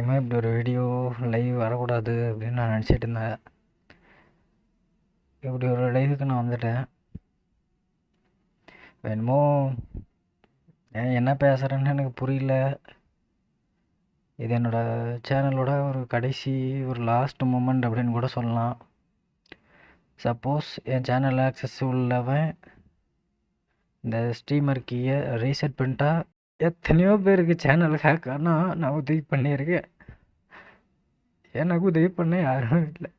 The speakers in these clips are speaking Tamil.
சத்தியமாக இப்படி ஒரு வீடியோ லைவ் வரக்கூடாது அப்படின்னு நான் நினச்சிட்டு இருந்தேன். இப்படி ஒரு லைவுக்கு நான் வந்துட்டேன். என்னமோ என்ன பேசுகிறேன்னு எனக்கு புரியல. இது என்னோடய சேனலோட ஒரு கடைசி ஒரு லாஸ்ட் மூமெண்ட் அப்படின்னு கூட சொல்லலாம். சப்போஸ் என் சேனல் ஆக்சஸ் உள்ளவன் இந்த ஸ்ட்ரீமர் கீயை ரீசெட் பண்ணிட்டா எத்தனையோ பேருக்கு சேனல் ஹேக் ஆனால் நான் உதவி பண்ணியிருக்கேன். எனக்கு உதவி பண்ண யாரும் இல்லை.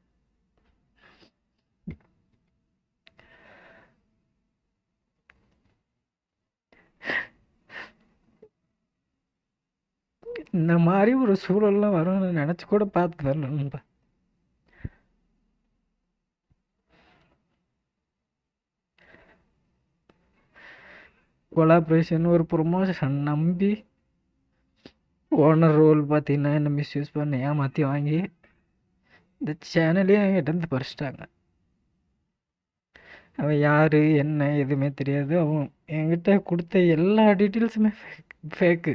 இந்த மாதிரி ஒரு சூழல்லாம் வரும்னு நினச்சி கூட பார்த்து வரல. கொலாப்ரேஷன் ஒரு ப்ரொமோஷன் நம்பி ஓனர் ரோல் பார்த்தீங்கன்னா என்ன மிஸ்யூஸ் பண்ணி ஏமாற்றி வாங்கி இந்த சேனலே என்கிட்ட பறிச்சிட்டாங்க. அவன் யார் என்ன எதுவுமே தெரியாது. அவன் என்கிட்ட கொடுத்த எல்லா டீட்டெயில்ஸுமே ஃபேக்கு.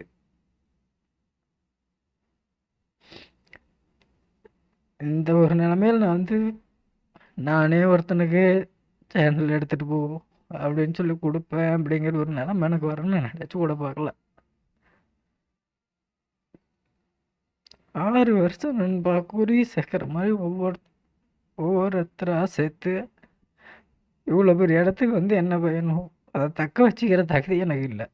இந்த ஒரு நிலமையில் நான் நானே ஒருத்தனுக்கு சேனல் எடுத்துகிட்டு போ அப்படின்னு சொல்லி கொடுப்பேன் அப்படிங்கிற ஒரு நிலமை எனக்கு வரும்னு நினச்சி கூட பார்க்கல. 6 வருஷம் நண்பா குறி சேர்க்குற மாதிரி ஒவ்வொருத்தராக சேர்த்து இவ்வளோ பெரிய இடத்துக்கு என்ன பயனும் அதை தக்க வச்சுக்கிற தகுதி எனக்கு இல்லை.